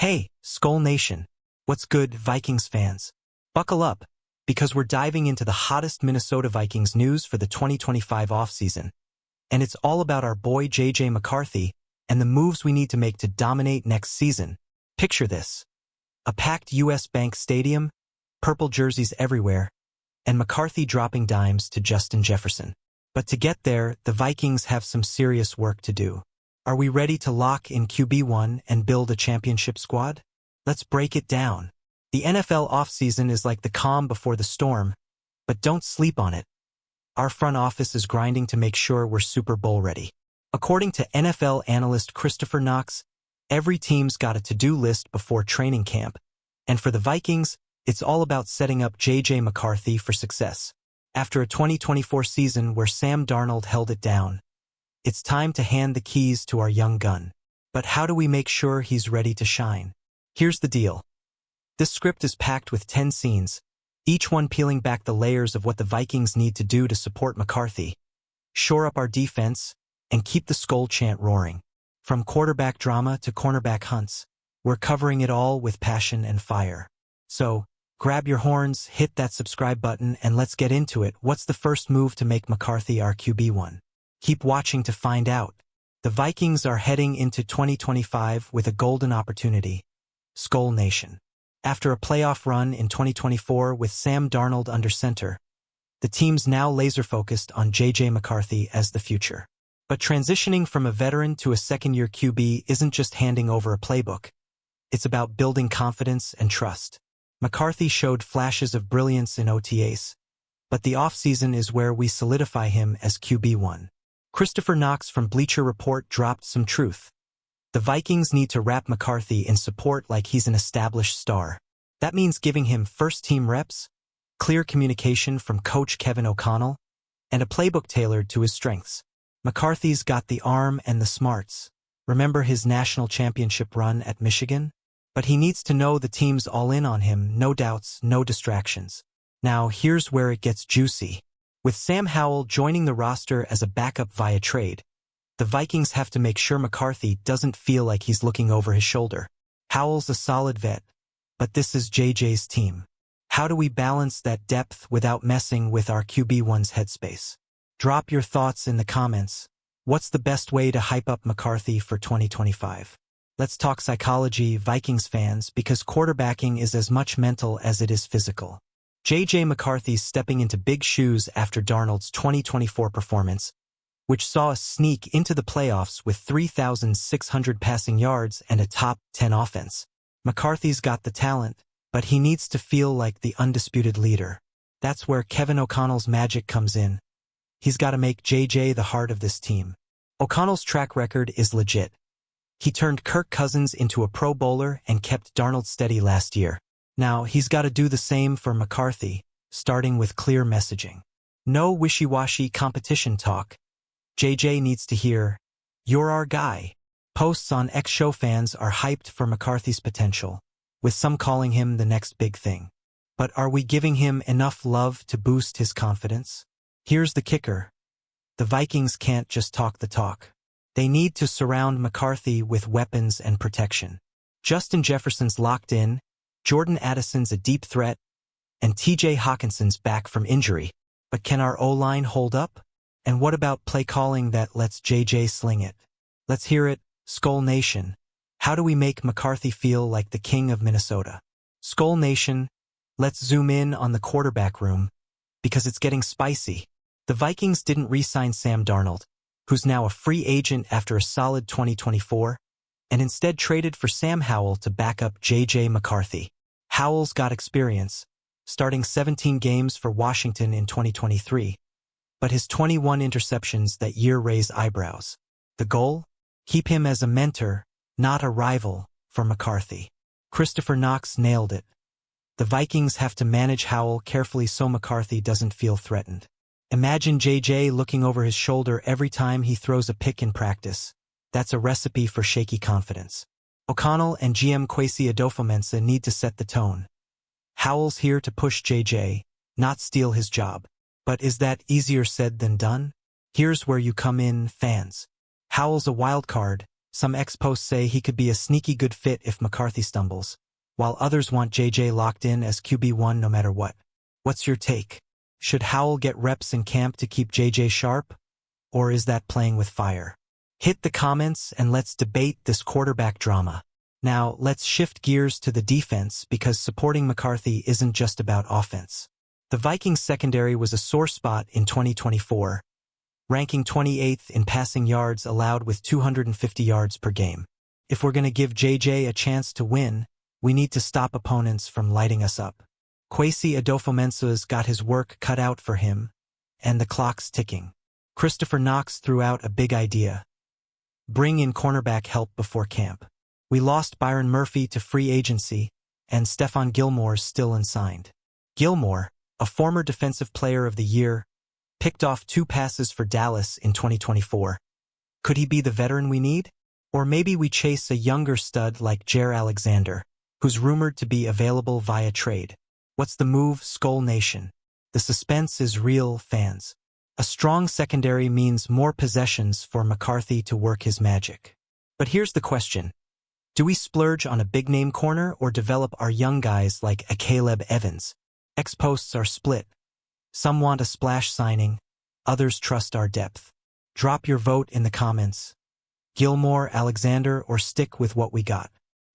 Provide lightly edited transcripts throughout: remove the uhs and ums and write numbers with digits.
Hey, Skull Nation. What's good, Vikings fans? Buckle up, because we're diving into the hottest Minnesota Vikings news for the 2025 offseason. And it's all about our boy JJ McCarthy and the moves we need to make to dominate next season. Picture this. A packed U.S. Bank Stadium, purple jerseys everywhere, and McCarthy dropping dimes to Justin Jefferson. But to get there, the Vikings have some serious work to do. Are we ready to lock in QB1 and build a championship squad? Let's break it down. The NFL offseason is like the calm before the storm, but don't sleep on it. Our front office is grinding to make sure we're Super Bowl ready. According to NFL analyst Christopher Knox, every team's got a to-do list before training camp, and for the Vikings, it's all about setting up JJ McCarthy for success. After a 2024 season where Sam Darnold held it down, it's time to hand the keys to our young gun. But how do we make sure he's ready to shine? Here's the deal. This script is packed with 10 scenes, each one peeling back the layers of what the Vikings need to do to support McCarthy, shore up our defense, and keep the Skull chant roaring. From quarterback drama to cornerback hunts, we're covering it all with passion and fire. So, grab your horns, hit that subscribe button, and let's get into it. What's the first move to make McCarthy our QB1? Keep watching to find out. The Vikings are heading into 2025 with a golden opportunity. Skull Nation. After a playoff run in 2024 with Sam Darnold under center, the team's now laser-focused on JJ McCarthy as the future. But transitioning from a veteran to a second-year QB isn't just handing over a playbook. It's about building confidence and trust. McCarthy showed flashes of brilliance in OTAs, but the offseason is where we solidify him as QB1. Christopher Knox from Bleacher Report dropped some truth. The Vikings need to wrap McCarthy in support like he's an established star. That means giving him first-team reps, clear communication from Coach Kevin O'Connell, and a playbook tailored to his strengths. McCarthy's got the arm and the smarts. Remember his national championship run at Michigan? But he needs to know the team's all in on him, no doubts, no distractions. Now, here's where it gets juicy. With Sam Howell joining the roster as a backup via trade, the Vikings have to make sure McCarthy doesn't feel like he's looking over his shoulder. Howell's a solid vet, but this is JJ's team. How do we balance that depth without messing with our QB1's headspace? Drop your thoughts in the comments. What's the best way to hype up McCarthy for 2025? Let's talk psychology, Vikings fans, because quarterbacking is as much mental as it is physical. JJ McCarthy's stepping into big shoes after Darnold's 2024 performance, which saw us sneak into the playoffs with 3,600 passing yards and a top 10 offense. McCarthy's got the talent, but he needs to feel like the undisputed leader. That's where Kevin O'Connell's magic comes in. He's got to make JJ the heart of this team. O'Connell's track record is legit. He turned Kirk Cousins into a Pro Bowler and kept Darnold steady last year. Now, he's got to do the same for McCarthy, starting with clear messaging. No wishy-washy competition talk. JJ needs to hear, "You're our guy." Posts on X Show fans are hyped for McCarthy's potential, with some calling him the next big thing. But are we giving him enough love to boost his confidence? Here's the kicker. The Vikings can't just talk the talk. They need to surround McCarthy with weapons and protection. Justin Jefferson's locked in, Jordan Addison's a deep threat, and TJ Hawkinson's back from injury. But can our O-line hold up? And what about play calling that lets JJ sling it? Let's hear it, Skull Nation. How do we make McCarthy feel like the king of Minnesota? Skull Nation, let's zoom in on the quarterback room, because it's getting spicy. The Vikings didn't re-sign Sam Darnold, who's now a free agent after a solid 2024, and instead traded for Sam Howell to back up JJ McCarthy. Howell's got experience, starting 17 games for Washington in 2023, but his 21 interceptions that year raise eyebrows. The goal? Keep him as a mentor, not a rival, for McCarthy. Christopher Knox nailed it. The Vikings have to manage Howell carefully so McCarthy doesn't feel threatened. Imagine JJ looking over his shoulder every time he throws a pick in practice. That's a recipe for shaky confidence. O'Connell and GM Kwesi Adofo-Mensah need to set the tone. Howell's here to push JJ, not steal his job. But is that easier said than done? Here's where you come in, fans. Howell's a wild card, Some ex-posts say he could be a sneaky good fit if McCarthy stumbles, while others want JJ locked in as QB1 no matter what. What's your take? Should Howell get reps in camp to keep JJ sharp? Or is that playing with fire? Hit the comments and let's debate this quarterback drama. Now, let's shift gears to the defense because supporting McCarthy isn't just about offense. The Vikings secondary was a sore spot in 2024, ranking 28th in passing yards allowed with 250 yards per game. If we're going to give JJ a chance to win, we need to stop opponents from lighting us up. Kwesi Adofo-Mensah's got his work cut out for him, and the clock's ticking. Christopher Knox threw out a big idea. Bring in cornerback help before camp. We lost Byron Murphy to free agency, and Stephon Gilmore's still unsigned. Gilmore, a former Defensive Player of the Year, picked off 2 passes for Dallas in 2024. Could he be the veteran we need? Or maybe we chase a younger stud like Jaire Alexander, who's rumored to be available via trade. What's the move, Skull Nation? The suspense is real, fans. A strong secondary means more possessions for McCarthy to work his magic. But here's the question. Do we splurge on a big-name corner or develop our young guys like a Caleb Evans? Ex-posts are split. Some want a splash signing, others trust our depth. Drop your vote in the comments. Gilmore, Alexander, or stick with what we got.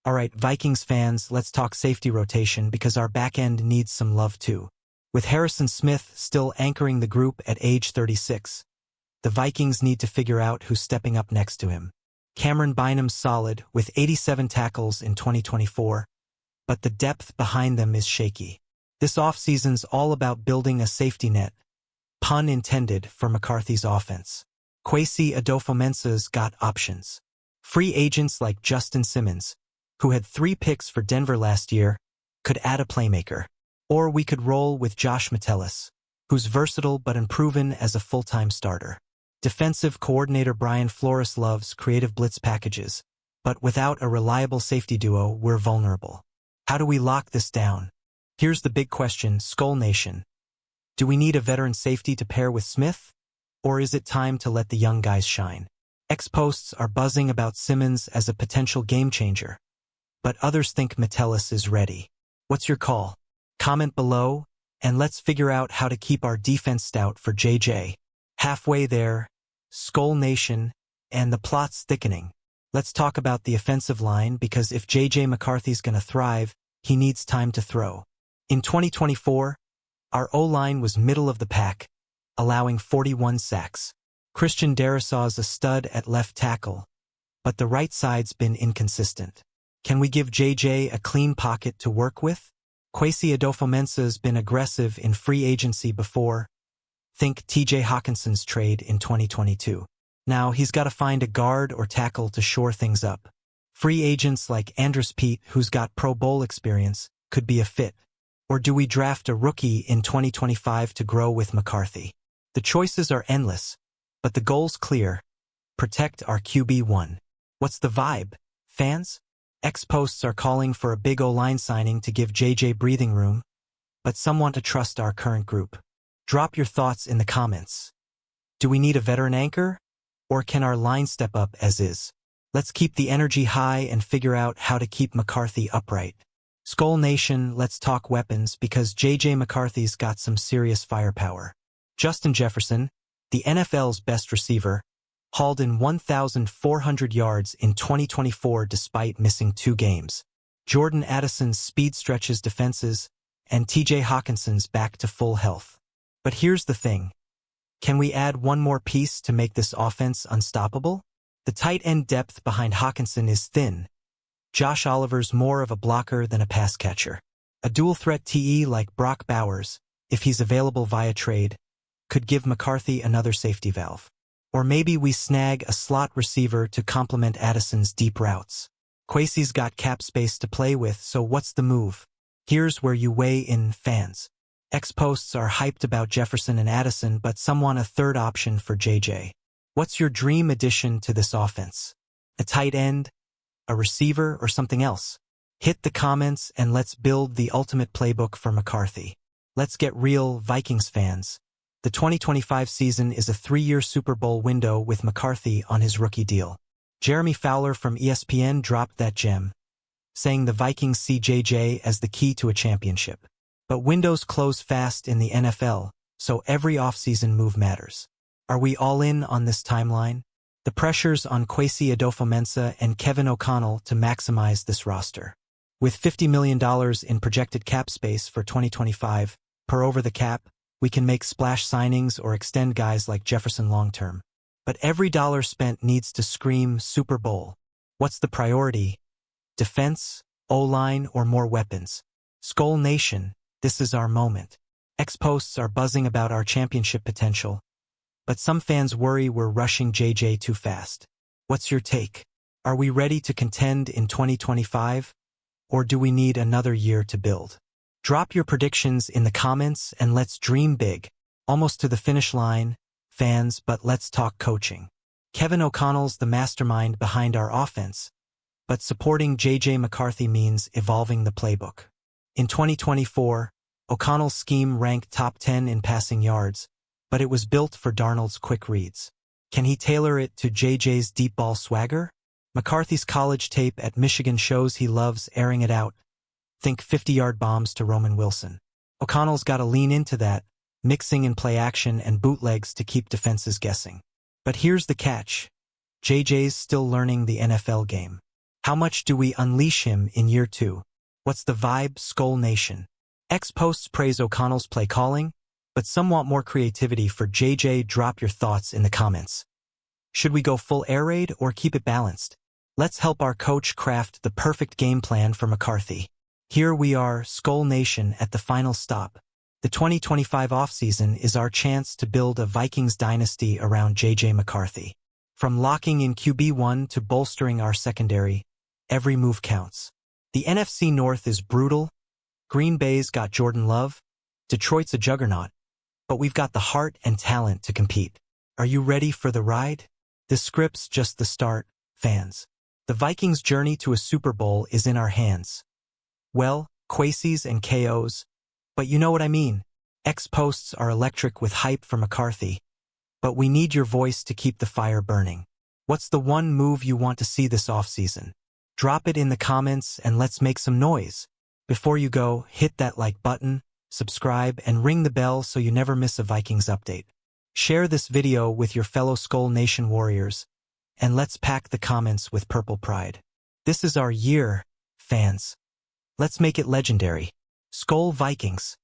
Alright, Vikings fans, let's talk safety rotation because our back end needs some love too. With Harrison Smith still anchoring the group at age 36, the Vikings need to figure out who's stepping up next to him. Cameron Bynum's solid with 87 tackles in 2024, but the depth behind them is shaky. This offseason's all about building a safety net, pun intended, for McCarthy's offense. Kwesi Adofo-Mensah's got options. Free agents like Justin Simmons, who had 3 picks for Denver last year, could add a playmaker. Or we could roll with Josh Metellus, who's versatile but unproven as a full-time starter. Defensive coordinator Brian Flores loves creative blitz packages, but without a reliable safety duo, we're vulnerable. How do we lock this down? Here's the big question, Skull Nation. Do we need a veteran safety to pair with Smith? Or is it time to let the young guys shine? Ex-posts are buzzing about Simmons as a potential game-changer, but others think Metellus is ready. What's your call? Comment below, and let's figure out how to keep our defense stout for JJ. Halfway there, Skull Nation, and the plot's thickening. Let's talk about the offensive line because if JJ McCarthy's gonna thrive, he needs time to throw. In 2024, our O-line was middle of the pack, allowing 41 sacks. Christian Darrisaw's a stud at left tackle, but the right side's been inconsistent. Can we give JJ a clean pocket to work with? Kwesi Adofo-Mensah's been aggressive in free agency before. Think TJ Hawkinson's trade in 2022. Now he's got to find a guard or tackle to shore things up. Free agents like Andrus Peat, who's got Pro Bowl experience, could be a fit. Or do we draft a rookie in 2025 to grow with McCarthy? The choices are endless, but the goal's clear. Protect our QB1. What's the vibe, fans? Ex-posts are calling for a big O-line signing to give JJ breathing room, but some want to trust our current group. Drop your thoughts in the comments. Do we need a veteran anchor? Or can our line step up as is? Let's keep the energy high and figure out how to keep McCarthy upright. Skull Nation, let's talk weapons because JJ McCarthy's got some serious firepower. Justin Jefferson, the NFL's best receiver, hauled in 1,400 yards in 2024 despite missing 2 games. Jordan Addison's speed stretches defenses, and TJ Hawkinson's back to full health. But here's the thing. Can we add one more piece to make this offense unstoppable? The tight end depth behind Hawkinson is thin. Josh Oliver's more of a blocker than a pass catcher. A dual-threat TE like Brock Bowers, if he's available via trade, could give McCarthy another safety valve. Or maybe we snag a slot receiver to complement Addison's deep routes. Kwesi's got cap space to play with, so what's the move? Here's where you weigh in, fans. Ex-posts are hyped about Jefferson and Addison, but some want a third option for JJ. What's your dream addition to this offense? A tight end, a receiver, or something else? Hit the comments and let's build the ultimate playbook for McCarthy. Let's get real, Vikings fans. The 2025 season is a 3-year Super Bowl window with McCarthy on his rookie deal. Jeremy Fowler from ESPN dropped that gem, saying the Vikings see JJ as the key to a championship. But windows close fast in the NFL, so every offseason move matters. Are we all in on this timeline? The pressure's on Kwesi Adofo-Mensah and Kevin O'Connell to maximize this roster. With $50 million in projected cap space for 2025, per over the cap, we can make splash signings or extend guys like Jefferson long-term. But every dollar spent needs to scream Super Bowl. What's the priority? Defense, O-line, or more weapons? Skull Nation, this is our moment. X-Posts are buzzing about our championship potential, but some fans worry we're rushing JJ too fast. What's your take? Are we ready to contend in 2025, or do we need another year to build? Drop your predictions in the comments and let's dream big. Almost to the finish line, fans, but let's talk coaching. Kevin O'Connell's the mastermind behind our offense, but supporting JJ McCarthy means evolving the playbook. In 2024, O'Connell's scheme ranked top 10 in passing yards, but it was built for Darnold's quick reads. Can he tailor it to JJ's deep ball swagger? McCarthy's college tape at Michigan shows he loves airing it out. Think 50-yard bombs to Roman Wilson. O'Connell's got to lean into that, mixing in play action and bootlegs to keep defenses guessing. But here's the catch. JJ's still learning the NFL game. How much do we unleash him in year 2? What's the vibe, Skull Nation? X-Posts praise O'Connell's play calling, but some want more creativity for JJ. Drop your thoughts in the comments. Should we go full air raid or keep it balanced? Let's help our coach craft the perfect game plan for McCarthy. Here we are, Skull Nation, at the final stop. The 2025 offseason is our chance to build a Vikings dynasty around JJ McCarthy. From locking in QB1 to bolstering our secondary, every move counts. The NFC North is brutal. Green Bay's got Jordan Love. Detroit's a juggernaut. But we've got the heart and talent to compete. Are you ready for the ride? The script's just the start, fans. The Vikings' journey to a Super Bowl is in our hands. Well, Kwesi's and KOs, but you know what I mean. X-Posts are electric with hype for McCarthy, but we need your voice to keep the fire burning. What's the one move you want to see this offseason? Drop it in the comments and let's make some noise. Before you go, hit that like button, subscribe, and ring the bell so you never miss a Vikings update. Share this video with your fellow Skull Nation warriors, and let's pack the comments with purple pride. This is our year, fans. Let's make it legendary. Skull Vikings.